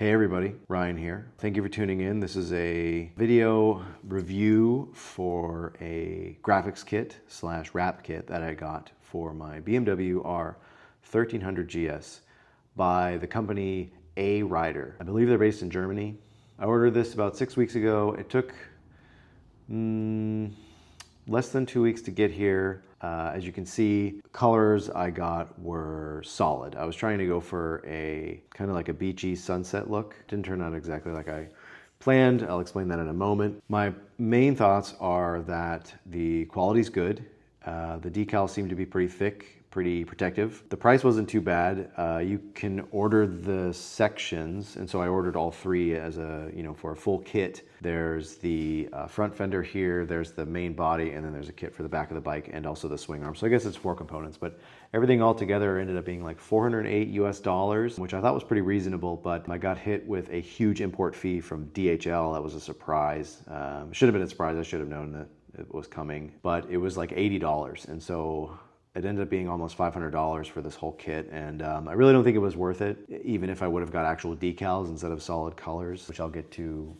Hey everybody, Ryan here. Thank you for tuning in. This is a video review for a graphics kit / wrap kit that I got for my BMW R1300 GS by the company ARider. I believe they're based in Germany. I ordered this about 6 weeks ago. It took less than 2 weeks to get here. As you can see, colors I got were solid. I was trying to go for a kind of like a beachy sunset look. Didn't turn out exactly like I planned. I'll explain that in a moment. My main thoughts are that the quality's good. The decals seem to be pretty thick, pretty protective. The price wasn't too bad. You can order the sections, and so I ordered all three as for a full kit. There's the front fender here, there's the main body, and then there's a kit for the back of the bike and also the swing arm. So I guess it's 4 components, but everything all together ended up being like $408 US, which I thought was pretty reasonable, but I got hit with a huge import fee from DHL. That was a surprise. It should have been a surprise. I should have known that it was coming, but it was like $80, and so it ended up being almost $500 for this whole kit, and I really don't think it was worth it, even if I would have got actual decals instead of solid colors, which I'll get to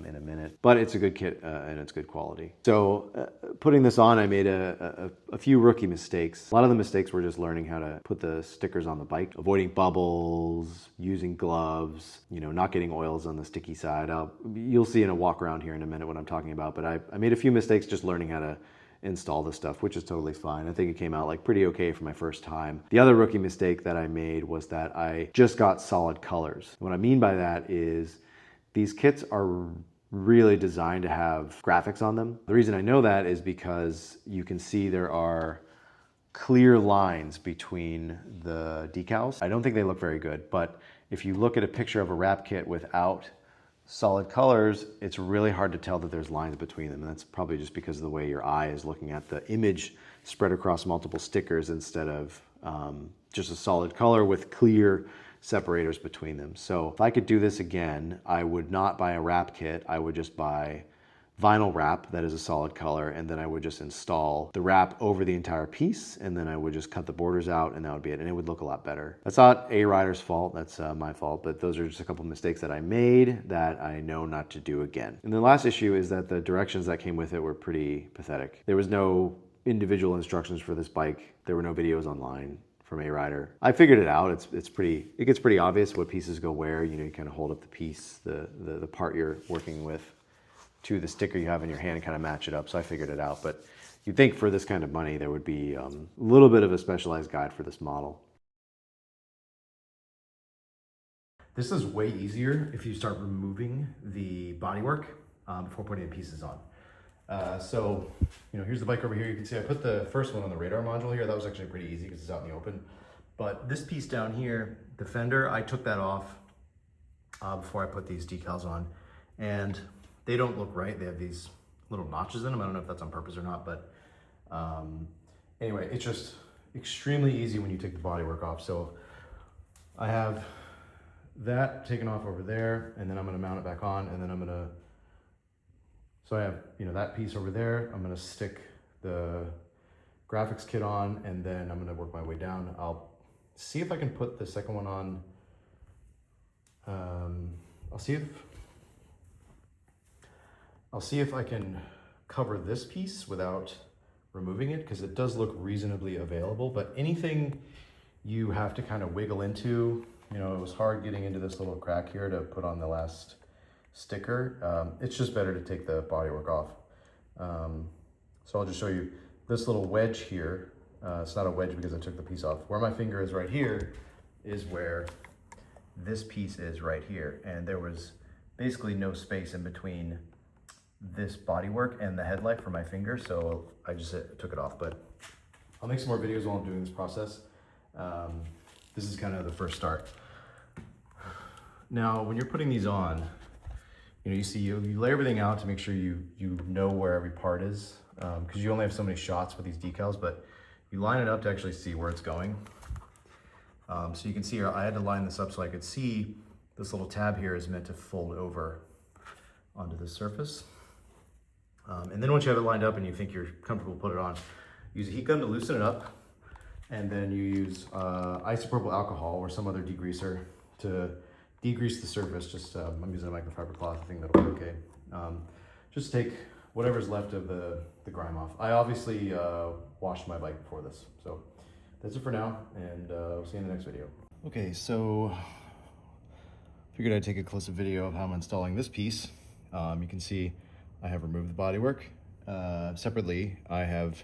in a minute. But it's a good kit and it's good quality. So putting this on, I made a few rookie mistakes. A lot of the mistakes were just learning how to put the stickers on the bike, avoiding bubbles, using gloves, not getting oils on the sticky side. You'll see in a walk around here in a minute what I'm talking about, but I made a few mistakes just learning how to install this stuff, which is totally fine. I think it came out like pretty okay for my first time. The other rookie mistake that I made was that I just got solid colors. What I mean by that is these kits are really designed to have graphics on them. The reason I know that is because you can see there are clear lines between the decals. I don't think they look very good, but if you look at a picture of a wrap kit without solid colors, it's really hard to tell that there's lines between them. And that's probably just because of the way your eye is looking at the image spread across multiple stickers instead of just a solid color with clear separators between them. So if I could do this again, I would not buy a wrap kit. I would just buy vinyl wrap that is a solid color, and then I would just install the wrap over the entire piece, and then I would just cut the borders out, and that would be it, and it would look a lot better. That's not ARider's fault, that's my fault, but those are just a couple mistakes that I made that I know not to do again. And the last issue is that the directions that came with it were pretty pathetic. There was no individual instructions for this bike. There were no videos online from ARider. I figured it out. It gets pretty obvious what pieces go where. You kind of hold up the piece, the part you're working with, to the sticker you have in your hand and kind of match it up. So I figured it out, but you'd think for this kind of money there would be a little bit of a specialized guide for this model. This is way easier if you start removing the bodywork before putting the pieces on. So here's the bike over here. You can see I put the first one on the radar module here. That was actually pretty easy because it's out in the open. But this piece down here, the fender, I took that off before I put these decals on, and they don't look right. They have these little notches in them. I don't know if that's on purpose or not, but anyway, it's just extremely easy when you take the bodywork off. So I have that taken off over there, and then I'm gonna mount it back on, and then so I have, that piece over there. I'm gonna stick the graphics kit on, and then I'm gonna work my way down. I'll see if I can put the second one on. I'll see if I can cover this piece without removing it, because it does look reasonably available, but anything you have to kind of wiggle into, it was hard getting into this little crack here to put on the last sticker. It's just better to take the bodywork off. So I'll just show you this little wedge here. It's not a wedge because I took the piece off. Where my finger is right here is where this piece is right here. And there was basically no space in between this bodywork and the headlight for my finger, so I just took it off. But I'll make some more videos while I'm doing this process. This is kind of the first start. Now, when you're putting these on, you lay everything out to make sure you know where every part is, because you only have so many shots with these decals, but you line it up to actually see where it's going. So you can see here, I had to line this up so I could see this little tab here is meant to fold over onto the surface. And then once you have it lined up and you think you're comfortable, put it on. Use a heat gun to loosen it up, and then you use isopropyl alcohol or some other degreaser to degrease the surface. Just I'm using a microfiber cloth. I think that'll be okay. Just take whatever's left of the grime off. I obviously washed my bike before this. So that's it for now, and we'll see you in the next video. Okay, so figured I'd take a closer video of how I'm installing this piece. You can see I have removed the bodywork. Separately, I have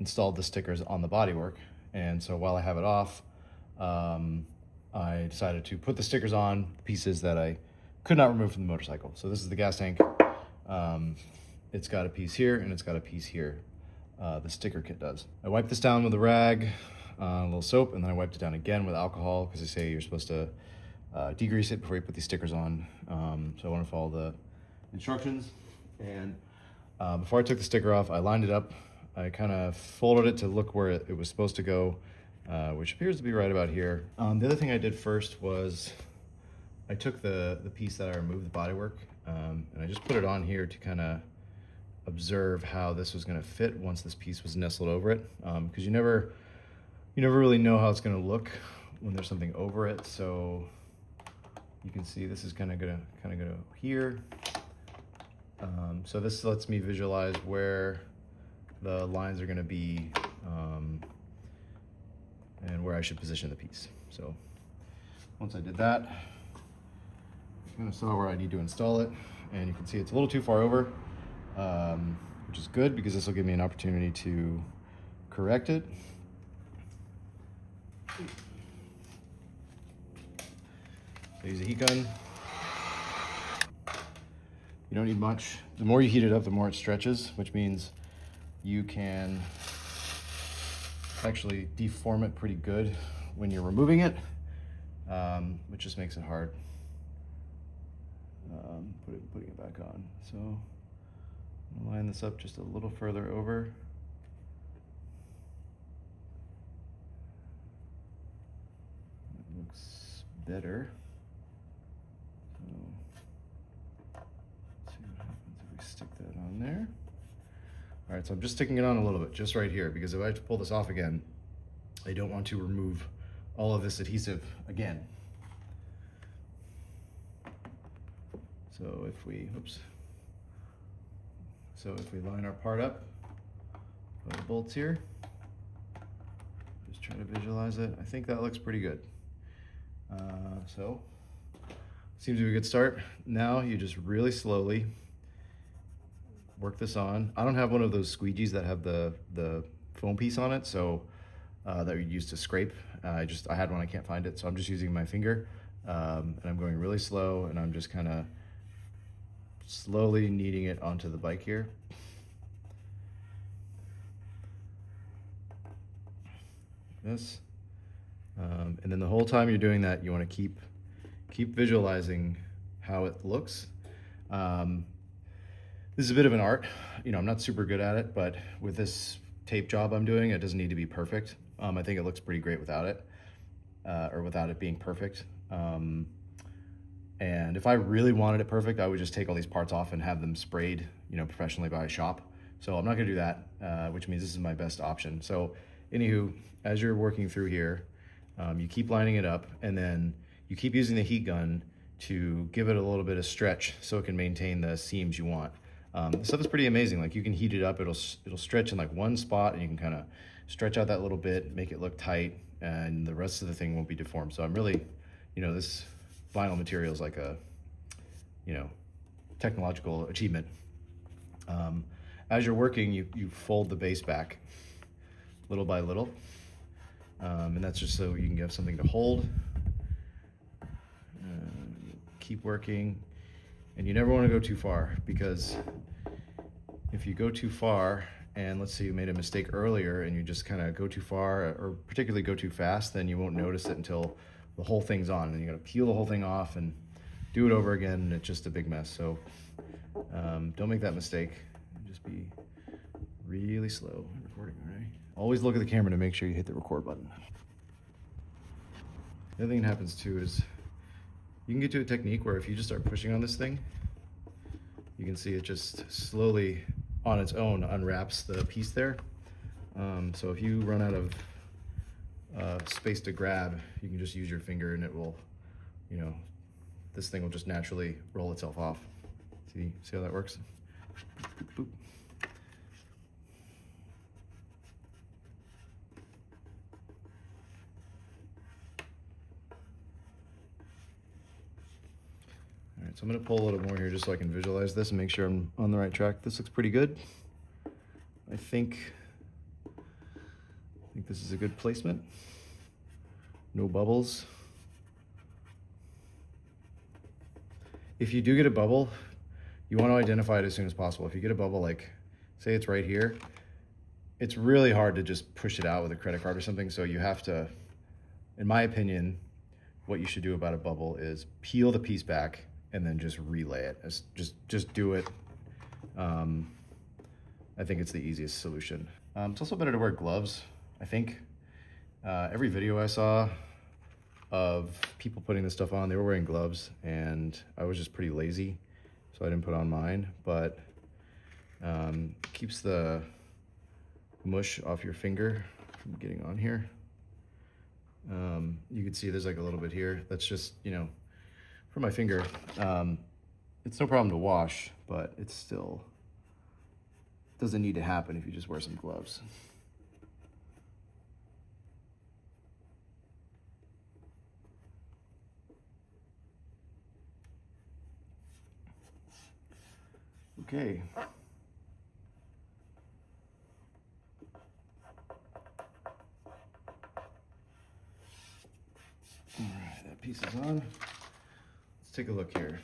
installed the stickers on the bodywork, and so while I have it off, I decided to put the stickers on the pieces that I could not remove from the motorcycle. So this is the gas tank. It's got a piece here and it's got a piece here. The sticker kit does. I wiped this down with a rag, a little soap, and then I wiped it down again with alcohol because they say you're supposed to degrease it before you put these stickers on. So I want to follow the instructions. And before I took the sticker off, I lined it up. I kind of folded it to look where it was supposed to go, which appears to be right about here. The other thing I did first was I took the piece that I removed the bodywork, and I just put it on here to kind of observe how this was going to fit once this piece was nestled over it, because you never really know how it's going to look when there's something over it. So you can see this is kind of gonna go here. So this lets me visualize where the lines are going to be, and where I should position the piece. So once I did that, I kind of saw where I need to install it, and you can see it's a little too far over, which is good because this will give me an opportunity to correct it. I use a heat gun. You don't need much. The more you heat it up, the more it stretches, which means you can actually deform it pretty good when you're removing it, which just makes it hard putting it back on. So I'm gonna line this up just a little further over. That looks better. Stick that on there. All right, so I'm just sticking it on a little bit, just right here, because if I have to pull this off again, I don't want to remove all of this adhesive again. So if we, line our part up, put the bolts here, just try to visualize it. I think that looks pretty good. So seems to be a good start. Now you just really slowly work this on. I don't have one of those squeegees that have the foam piece on it, so that we use to scrape. I had one, I can't find it, so I'm just using my finger, and I'm going really slow, and I'm just kind of slowly kneading it onto the bike here. This, and then the whole time you're doing that, you want to keep visualizing how it looks. This is a bit of an art. I'm not super good at it, but with this tape job I'm doing, it doesn't need to be perfect. I think it looks pretty great without it, or without it being perfect. And if I really wanted it perfect, I would just take all these parts off and have them sprayed, professionally by a shop. So I'm not gonna do that, which means this is my best option. So anywho, as you're working through here, you keep lining it up, and then you keep using the heat gun to give it a little bit of stretch so it can maintain the seams you want. This stuff is pretty amazing. Like, you can heat it up, it'll stretch in like one spot, and you can kind of stretch out that little bit, make it look tight, and the rest of the thing won't be deformed. So I'm really, this vinyl material is like a, technological achievement. As you're working, you fold the base back little by little, and that's just so you can have something to hold. Keep working, and you never want to go too far, because if you go too far, and let's say you made a mistake earlier and you just kind of go too far, or particularly go too fast, then you won't notice it until the whole thing's on, and you got to peel the whole thing off and do it over again, and it's just a big mess. So don't make that mistake. Just be really slow. Recording, right? Always look at the camera to make sure you hit the record button. The other thing that happens too is you can get to a technique where if you just start pushing on this thing, you can see it just slowly on its own unwraps the piece there. So if you run out of space to grab, you can just use your finger and it will, this thing will just naturally roll itself off. See how that works? Boop. All right, so I'm gonna pull a little more here just so I can visualize this and make sure I'm on the right track. This looks pretty good. I think this is a good placement. No bubbles. If you do get a bubble, you want to identify it as soon as possible. If you get a bubble, like say it's right here, it's really hard to just push it out with a credit card or something. So you have to, in my opinion, what you should do about a bubble is peel the piece back and then just relay it. Just do it. I think it's the easiest solution. It's also better to wear gloves, I think. Every video I saw of people putting this stuff on, they were wearing gloves, and I was just pretty lazy, so I didn't put on mine, but keeps the mush off your finger from getting on here. You can see there's like a little bit here. That's just, you know, for my finger. It's no problem to wash, but it still doesn't need to happen if you just wear some gloves. Okay. All right, that piece is on. Let's take a look here.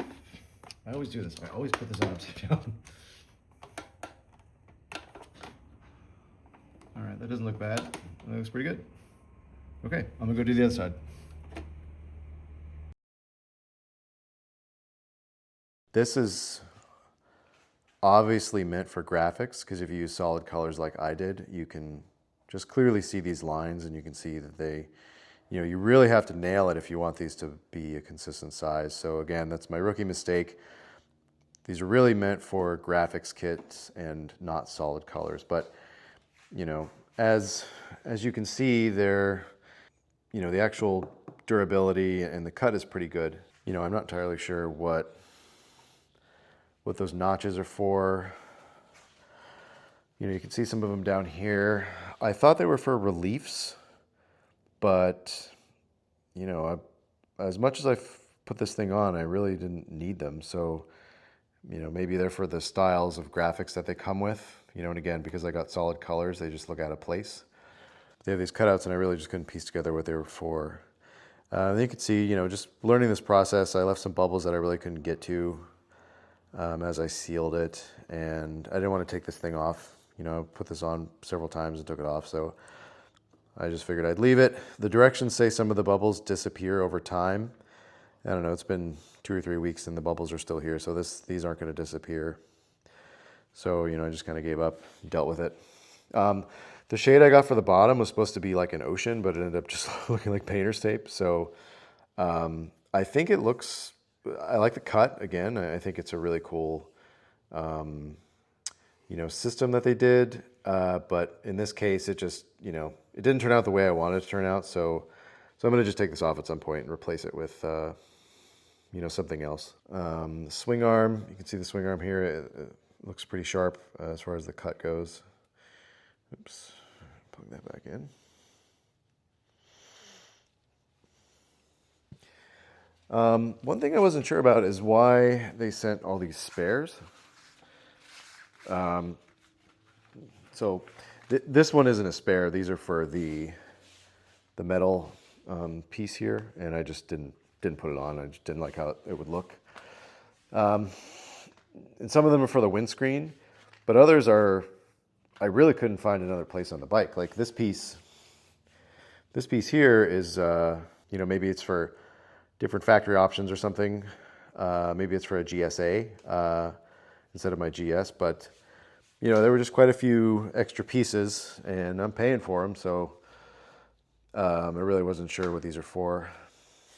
I always do this. I always put this on upside down. All right, that doesn't look bad. That looks pretty good. Okay, I'm gonna go do the other side. This is obviously meant for graphics, because if you use solid colors like I did, you can just clearly see these lines, and you can see that they, you know, you really have to nail it if you want these to be a consistent size. So again, that's my rookie mistake. These are really meant for graphics kits and not solid colors. But, you know, as you can see, they're, you know, the actual durability and the cut is pretty good. You know, I'm not entirely sure what those notches are for. You know, you can see some of them down here. I thought they were for reliefs, but, you know, as much as I've put this thing on, I really didn't need them. So, you know, maybe they're for the styles of graphics that they come with, you know, and again, because I got solid colors, they just look out of place. They have these cutouts, and I really just couldn't piece together what they were for. You can see, you know, just learning this process, I left some bubbles that I really couldn't get to as I sealed it, and I didn't want to take this thing off. You know, I put this on several times and took it off, so I just figured I'd leave it. The directions say some of the bubbles disappear over time. I don't know, it's been 2 or 3 weeks and the bubbles are still here, so these aren't going to disappear. So, you know, I just kind of gave up, dealt with it. The shade I got for the bottom was supposed to be like an ocean, but it ended up just looking like painter's tape. So I think it looks, I like the cut again. I think it's a really cool, you know, system that they did. But in this case, it just, you know, it didn't turn out the way I wanted it to turn out. So I'm going to just take this off at some point and replace it with, you know, something else. The swing arm, you can see the swing arm here. It looks pretty sharp as far as the cut goes. Oops, plug that back in. One thing I wasn't sure about is why they sent all these spares. So this one isn't a spare. These are for the metal piece here, and I just didn't put it on. I just didn't like how it would look. And some of them are for the windscreen, but others are, I really couldn't find another place on the bike. Like this piece here is, you know, maybe it's for different factory options or something. Maybe it's for a GSA instead of my GS, but you know, there were just quite a few extra pieces and I'm paying for them. So I really wasn't sure what these are for.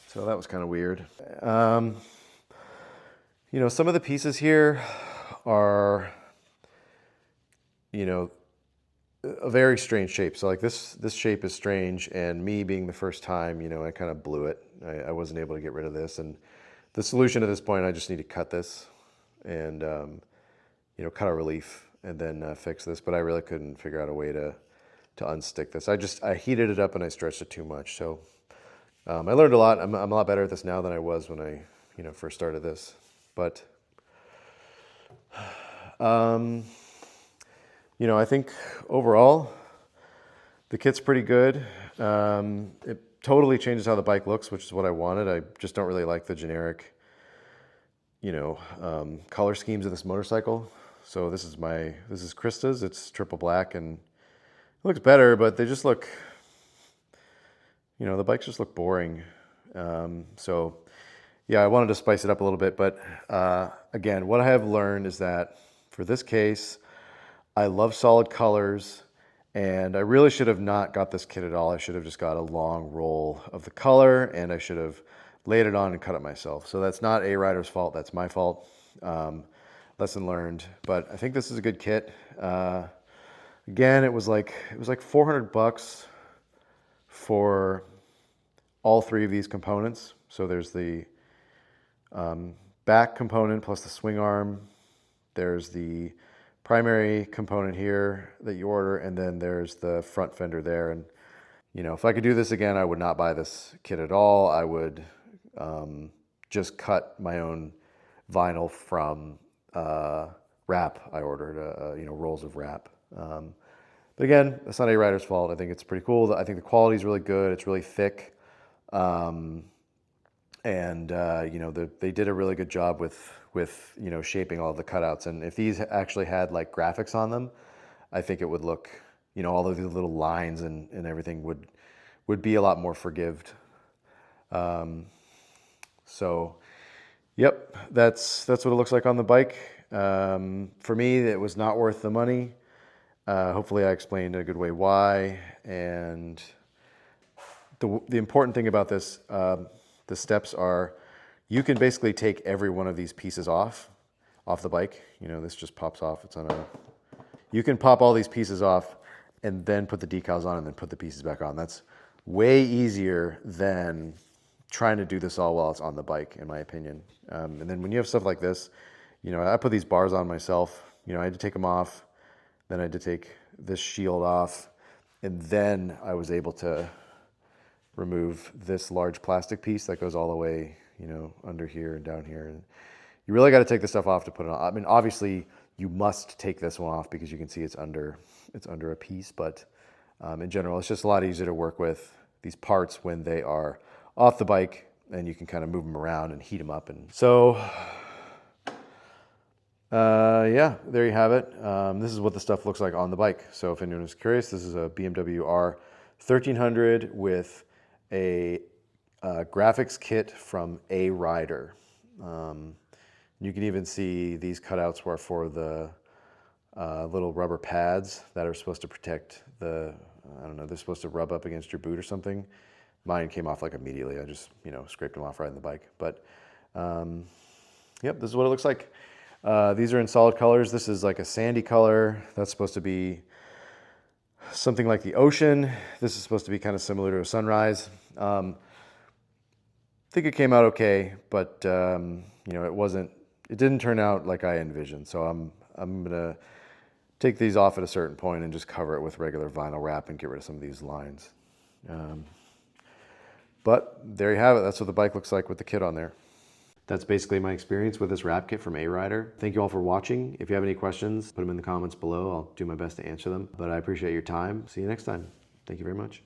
So that was kind of weird. You know, some of the pieces here are, you know, a very strange shape. So like this shape is strange, and me being the first time, you know, I kind of blew it. I wasn't able to get rid of this, and The solution at this point, I just need to cut this and, cut a relief and then fix this. But I really couldn't figure out a way to unstick this. I heated it up and I stretched it too much. So I learned a lot. I'm a lot better at this now than I was when I, first started this. But, I think overall, the kit's pretty good. It totally changes how the bike looks, which is what I wanted. I just don't really like the generic, color schemes of this motorcycle. So this is Krista's. It's triple black and it looks better, but they just look, the bikes just look boring. So yeah, I wanted to spice it up a little bit, but again, what I have learned is that for this case, I love solid colors, and I really should have not got this kit at all. I should have just got a long roll of the color, and I should have laid it on and cut it myself. So that's not ARider's fault, that's my fault. Lesson learned, but I think this is a good kit. Again, it was like $400 for all three of these components. So there's the back component plus the swing arm. There's the primary component here that you order, and then there's the front fender there. And if I could do this again, I would not buy this kit at all. I would just cut my own vinyl from wrap. I ordered rolls of wrap. But again, that's not ARider's fault. I think it's pretty cool. I think the quality is really good. It's really thick. They did a really good job with shaping all the cutouts. And if these actually had like graphics on them, I think it would look, all of the little lines and everything would be a lot more forgived. So, yep, that's what it looks like on the bike. For me, it was not worth the money. Hopefully I explained in a good way why. And the important thing about this, the steps are, you can basically take every one of these pieces off the bike. This just pops off. You can pop all these pieces off and then put the decals on and then put the pieces back on. That's way easier than trying to do this all while it's on the bike, in my opinion. And then when you have stuff like this, I put these bars on myself. I had to take them off. Then I had to take this shield off. And then I was able to remove this large plastic piece that goes all the way, under here and down here. And you really got to take the stuff off to put it on. I mean, obviously you must take this one off because you can see it's under a piece, but in general, it's just a lot easier to work with these parts when they are off the bike, and you can kind of move them around and heat them up. And so, yeah, there you have it. This is what the stuff looks like on the bike. So if anyone is curious, this is a BMW R 1300 with a graphics kit from ARider. You can even see these cutouts were for the little rubber pads that are supposed to protect they're supposed to rub up against your boot or something. Mine came off like immediately. I just, scraped them off riding the bike. But, yep, this is what it looks like. These are in solid colors. This is like a sandy color. That's supposed to be something like the ocean. This is supposed to be kind of similar to a sunrise. I think it came out okay, but it didn't turn out like I envisioned. So I'm gonna take these off at a certain point and just cover it with regular vinyl wrap and get rid of some of these lines. But there you have it. That's what the bike looks like with the kit on there. That's basically my experience with this wrap kit from ARider. Thank you all for watching. If you have any questions, put them in the comments below. I'll do my best to answer them. But I appreciate your time. See you next time. Thank you very much.